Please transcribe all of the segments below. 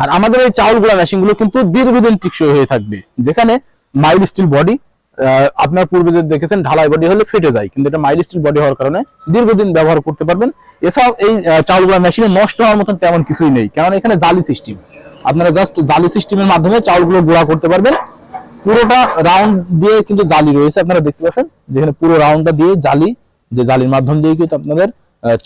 আর আমাদের এই চাউল গুঁড়া মেশিন গুলো কিন্তু দীর্ঘদিন টিকসই হয়ে থাকবে, যেখানে মাইল স্টিল বডি। আপনার পূর্বে যে দেখেছেন ঢালাই বডি হলে ফেটে যায়, কিন্তু এটা মাইল স্টিল বডি হওয়ার কারণে দীর্ঘদিন ব্যবহার করতে পারবেন। এছাড়াও এই চাউল গুঁড়া মেশিনে নষ্ট হওয়ার মতন তেমন কিছুই নেই, কারণ এখানে জালি সিস্টেম। আপনারা জাস্ট জালি সিস্টেমের মাধ্যমে চাউলগুলো গুঁড়া করতে পারবেন। পুরোটা রাউন্ড দিয়ে কিন্তু জালি রয়েছে, আপনারা দেখতে পাচ্ছেন, যেখানে পুরো রাউন্ডটা দিয়ে জালি, যে জালির মাধ্যম দিয়ে কিন্তু আপনাদের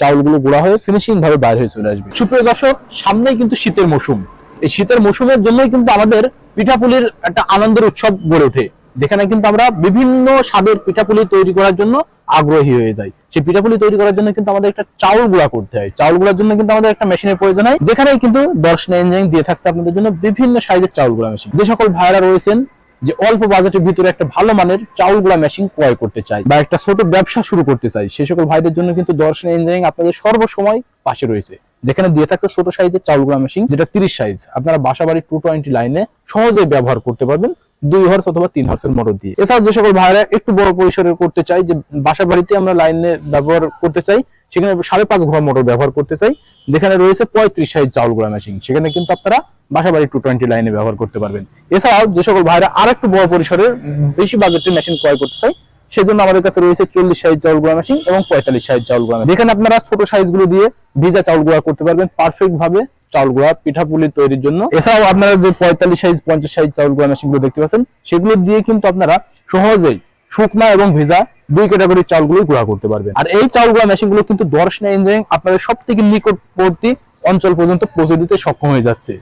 চাউলগুলো গুঁড়া হয়ে ফিনিশিং ভাবে বাইরে হয়ে চলে আসবে। সুপ্রিয় দর্শক, সামনেই কিন্তু শীতের মৌসুম। এই শীতের মৌসুমের জন্যই কিন্তু আমাদের পিঠাপুলির একটা আনন্দের উৎসব গড়ে ওঠে, যেখানে কিন্তু আমরা বিভিন্ন স্বাদের পিঠাপুলি তৈরি করার জন্য আগ্রহী হয়ে যাই। সেই পিঠাপুলি তৈরি করার জন্য কিন্তু আমাদের একটা চাউল গুঁড়া করতে হয়। চাউল গুঁড়ার জন্য কিন্তু আমাদের একটা মেশিনের প্রয়োজন হয়, যেখানে কিন্তু দর্শন ইঞ্জিনিয়ারিং দিয়ে থাকছে আপনাদের জন্য বিভিন্ন সাইজের চাউল গুঁড়া মেশিন। যে সকল ভাইরা রয়েছেন যে অল্প বাজেটের ভিতরে একটা ভালো মানের চাউল গুঁড়া মেশিন ক্রয় করতে চাই বা একটা ছোট ব্যবসা শুরু করতে চাই, সেই সকল ভাইদের জন্য কিন্তু দর্শন ইঞ্জিনিয়ারিং আপনাদের সর্বসময় পাশে রয়েছে, যেখানে দিয়ে থাকছে ছোট সাইজের চাউল গুঁড়া মেশিন, যেটা 30 সাইজ। আপনারা বাসাবাড়ি 220 লাইনে সহজে ব্যবহার করতে পারবেন 2 হর্স অথবা 3 হর্সের মোটর দিয়ে। এছাড়াও যে সকল ভাইরা একটু বড় পরিসরে করতে চাই, যে বাসা বাড়িতে আমরা লাইনে ব্যবহার করতে চাই, সেখানে 5.5 ঘোড়া মোটর ব্যবহার করতে চাই, যেখানে রয়েছে 35 সাইজ চাউল গুঁড়া মেশিন, সেখানে কিন্তু আপনারা বাসাবাড়ি 220 লাইনে ব্যবহার করতে পারবেন। এছাড়াও যে সকল ভাইরা আরেকটু বড় পরিসরের বেশি বাজেটের মেশিন ক্রয় করতে চাই, সেজন্য আমাদের কাছে রয়েছে 40 সাইজ চাউল গুঁড়া মেশিন এবং 45 সাইজ চাউল গুঁড়া মেশিন, যেখানে আপনারা ছোট সাইজগুলো দিয়ে ভিজা চাউল গুঁড়া করতে পারবেন পারফেক্ট ভাবে চাউল গুঁড়া পিঠাপুলি তৈরির জন্য। এছাড়াও আপনারা যে 45 সাইজ 50 সাইজ চাউল গুঁড়া মেশিনগুলো দেখতে পাচ্ছেন, সেগুলো দিয়ে কিন্তু আপনারা সহজেই শুকনা এবং ভেজা 2 ক্যাটাগরির চাউলগুলো গুঁড়া করতে পারবেন। আর এই চাউল গুঁড়া মেশিনগুলো কিন্তু দর্শন ইঞ্জিনিয়ারিং আপনাদের সবথেকে নিকটবর্তী অঞ্চল পর্যন্ত পৌঁছে দিতে সক্ষম হয়ে যাচ্ছে,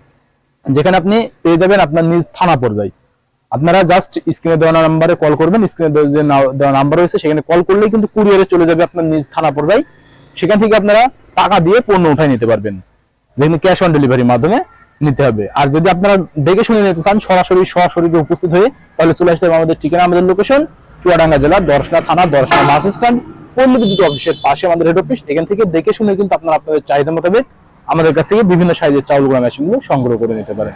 যেখানে আপনি পেয়ে যাবেন আপনার নিজ থানা পর্যায়ে। আপনারা জাস্ট স্ক্রিনে দেওয়া নাম্বারে কল করবেন, স্ক্রিনে যে দেওয়া নাম্বার রয়েছে সেখানে কল করলেই কিন্তু কুরিয়ারে চলে যাবে আপনার নিজ থানা পর্যায়ে। সেখান থেকে আপনারা টাকা দিয়ে পণ্য উঠায় নিতে পারবেন, যেখানে ক্যাশ অন ডেলিভারির মাধ্যমে নিতে হবে। আর যদি আপনারা দেখে শুনে নিতে চান সরাসরি উপস্থিত হয়ে, তাহলে চলে আসতে হবে আমাদের ঠিকানা, আমাদের লোকেশন চুয়াডাঙ্গা জেলা দর্শনা থানা, দর্শনা বাস স্ট্যান্ড, পল্লী বিদ্যুৎ অফিসের পাশে আমাদের হেড অফিস। এখান থেকে দেখে শুনে কিন্তু আপনারা আপনাদের চাহিদা মোতাবেক আমাদের কাছ থেকে বিভিন্ন সাইজের চাউল গুঁড়া মেশিনগুলো সংগ্রহ করে নিতে পারেন।